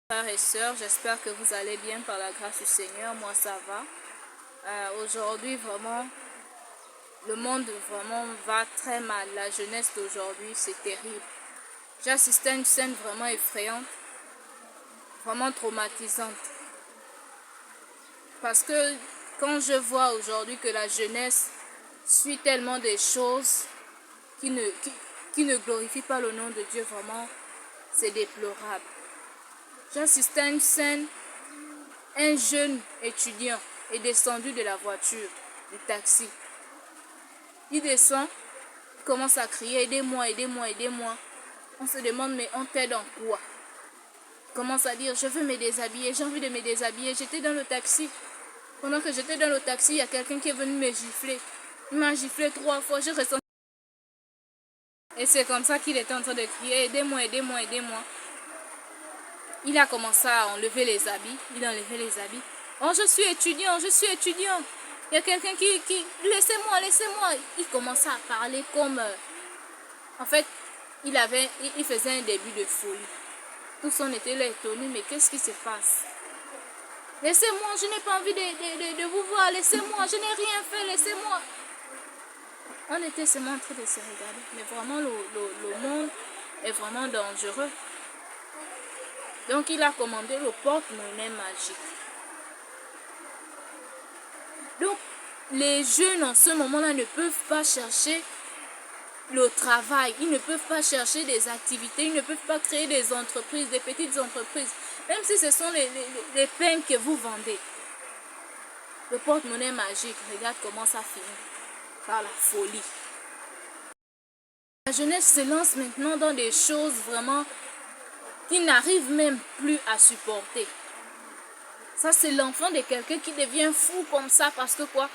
Frères et sœurs, j'espère que vous allez bien par la grâce du Seigneur. Moi, ça va. Aujourd'hui, vraiment, le monde vraiment va très mal. La jeunesse d'aujourd'hui, c'est terrible. J'ai assisté à une scène vraiment effrayante, vraiment traumatisante. Parce que quand je vois aujourd'hui que la jeunesse suit tellement des choses qui ne glorifient pas le nom de Dieu, vraiment, c'est déplorable. J'ai assisté à une scène. Un jeune étudiant est descendu de la voiture, du taxi. Il descend, il commence à crier, aidez-moi, aidez-moi, aidez-moi. On se demande, mais on t'aide en quoi? Il commence à dire, je veux me déshabiller, j'ai envie de me déshabiller. J'étais dans le taxi. Pendant que j'étais dans le taxi, il y a quelqu'un qui est venu me gifler. Il m'a giflé 3 fois, j'ai ressenti. Et c'est comme ça qu'il était en train de crier, aidez-moi, aidez-moi, aidez-moi. Il a commencé à enlever les habits. Il a enlevé les habits. Oh, je suis étudiant, je suis étudiant. Il y a quelqu'un qui... Laissez-moi, laissez-moi. Il commençait à parler comme... En fait, il faisait un début de folie. Tous on était là étonnés, mais qu'est-ce qui se passe? Laissez-moi, je n'ai pas envie de vous voir. Laissez-moi, je n'ai rien fait, laissez-moi. On était seulement en train de se regarder. Mais vraiment, le monde est vraiment dangereux. Donc, il a commandé le porte-monnaie magique. Donc, les jeunes en ce moment-là ne peuvent pas chercher le travail. Ils ne peuvent pas chercher des activités. Ils ne peuvent pas créer des entreprises, des petites entreprises. Même si ce sont les peines que vous vendez. Le porte-monnaie magique, regarde comment ça finit. Par la folie. La jeunesse se lance maintenant dans des choses vraiment qui n'arrivent même plus à supporter. Ça, c'est l'enfant de quelqu'un qui devient fou comme ça parce que quoi?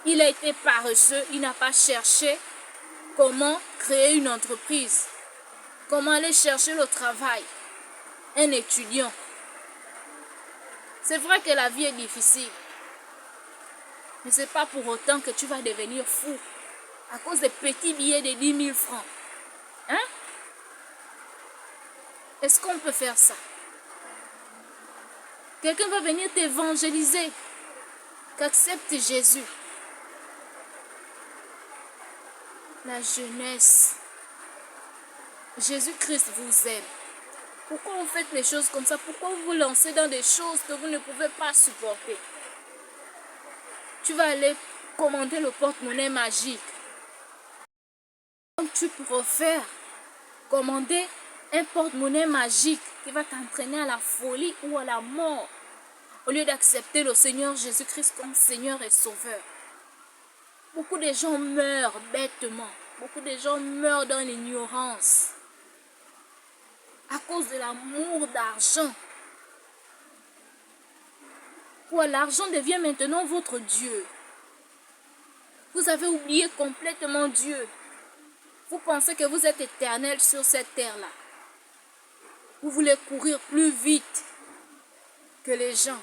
Il a été paresseux, il n'a pas cherché comment créer une entreprise, comment aller chercher le travail. Un étudiant. C'est vrai que la vie est difficile, mais ce n'est pas pour autant que tu vas devenir fou à cause des petits billets de 10 000 francs. Hein? Est-ce qu'on peut faire ça? Quelqu'un va venir t'évangéliser, qu'accepte Jésus. La jeunesse. Jésus-Christ vous aime. Pourquoi vous faites les choses comme ça? Pourquoi vous vous lancez dans des choses que vous ne pouvez pas supporter? Tu vas aller commander le porte-monnaie magique. Donc tu préfères commander un porte-monnaie magique qui va t'entraîner à la folie ou à la mort au lieu d'accepter le Seigneur Jésus-Christ comme Seigneur et Sauveur. Beaucoup de gens meurent bêtement. Beaucoup de gens meurent dans l'ignorance à cause de l'amour d'argent. L'argent devient maintenant votre Dieu. Vous avez oublié complètement Dieu. Vous pensez que vous êtes éternel sur cette terre-là. Vous voulez courir plus vite que les gens.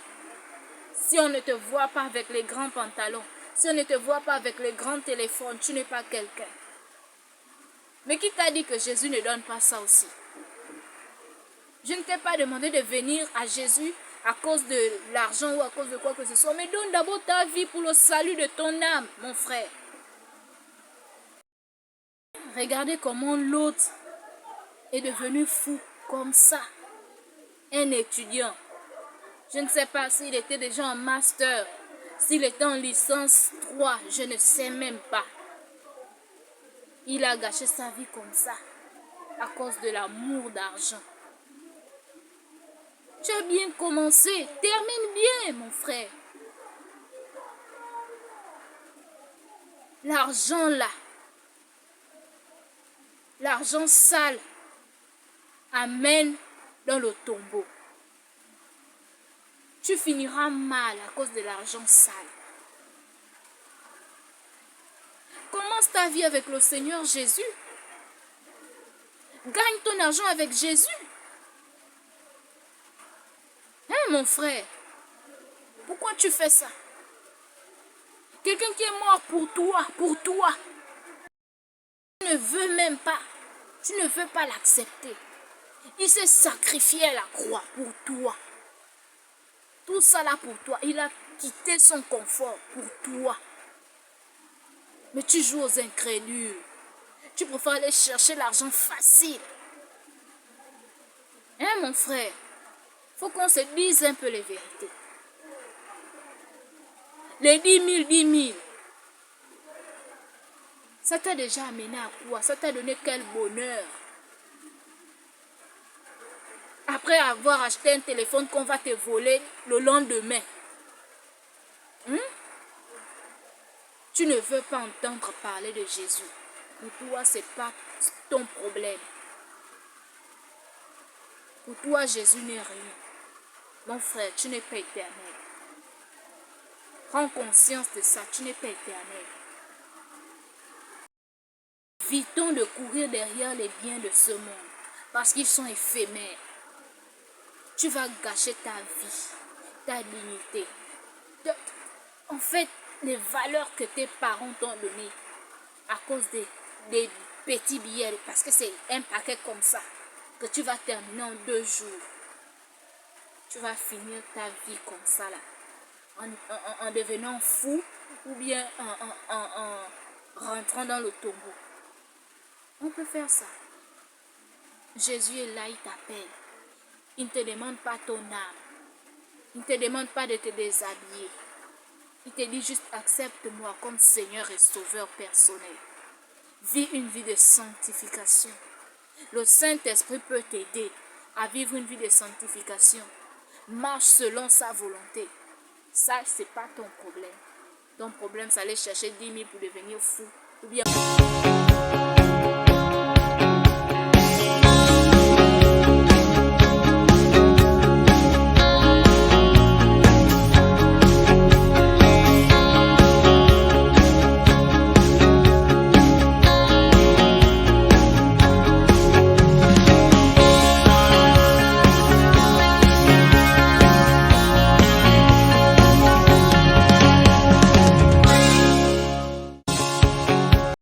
Si on ne te voit pas avec les grands pantalons, si on ne te voit pas avec les grands téléphones, tu n'es pas quelqu'un. Mais qui t'a dit que Jésus ne donne pas ça aussi? Je ne t'ai pas demandé de venir à Jésus à cause de l'argent ou à cause de quoi que ce soit. Mais donne d'abord ta vie pour le salut de ton âme, mon frère. Regardez comment l'autre est devenu fou comme ça. Un étudiant. Je ne sais pas s'il était déjà en master, s'il était en licence 3, je ne sais même pas. Il a gâché sa vie comme ça à cause de l'amour d'argent. Tu as bien commencé, termine bien, mon frère. L'argent là, l'argent sale amène dans le tombeau. Tu finiras mal à cause de l'argent sale. Commence ta vie avec le Seigneur Jésus. Gagne ton argent avec Jésus. Hein, mon frère? Pourquoi tu fais ça? Quelqu'un qui est mort pour toi. Tu ne veux même pas. Tu ne veux pas l'accepter. Il s'est sacrifié à la croix pour toi. Tout ça là pour toi. Il a quitté son confort pour toi. Mais tu joues aux incrédules. Tu préfères aller chercher l'argent facile. Hein, mon frère? Faut qu'on se dise un peu les vérités. Les 10 000. Ça t'a déjà amené à quoi? Ça t'a donné quel bonheur? Après avoir acheté un téléphone qu'on va te voler le lendemain. Tu ne veux pas entendre parler de Jésus. Pour toi, ce n'est pas ton problème. Pour toi, Jésus n'est rien. Mon frère, tu n'es pas éternel. Prends conscience de ça, tu n'es pas éternel. Évitons de courir derrière les biens de ce monde, parce qu'ils sont éphémères. Tu vas gâcher ta vie, ta dignité. En fait, les valeurs que tes parents t'ont données à cause des petits billets, parce que c'est un paquet comme ça que tu vas terminer en 2 jours. Tu vas finir ta vie comme ça là, en devenant fou ou bien en rentrant dans le tombeau. On peut faire ça. Jésus est là, il t'appelle. Il ne te demande pas ton âme. Il ne te demande pas de te déshabiller. Il te dit juste accepte-moi comme Seigneur et Sauveur personnel. Vis une vie de sanctification. Le Saint-Esprit peut t'aider à vivre une vie de sanctification. Marche selon sa volonté. Ça, ce n'est pas ton problème. Ton problème, c'est aller chercher 10 000 pour devenir fou. Ou bien...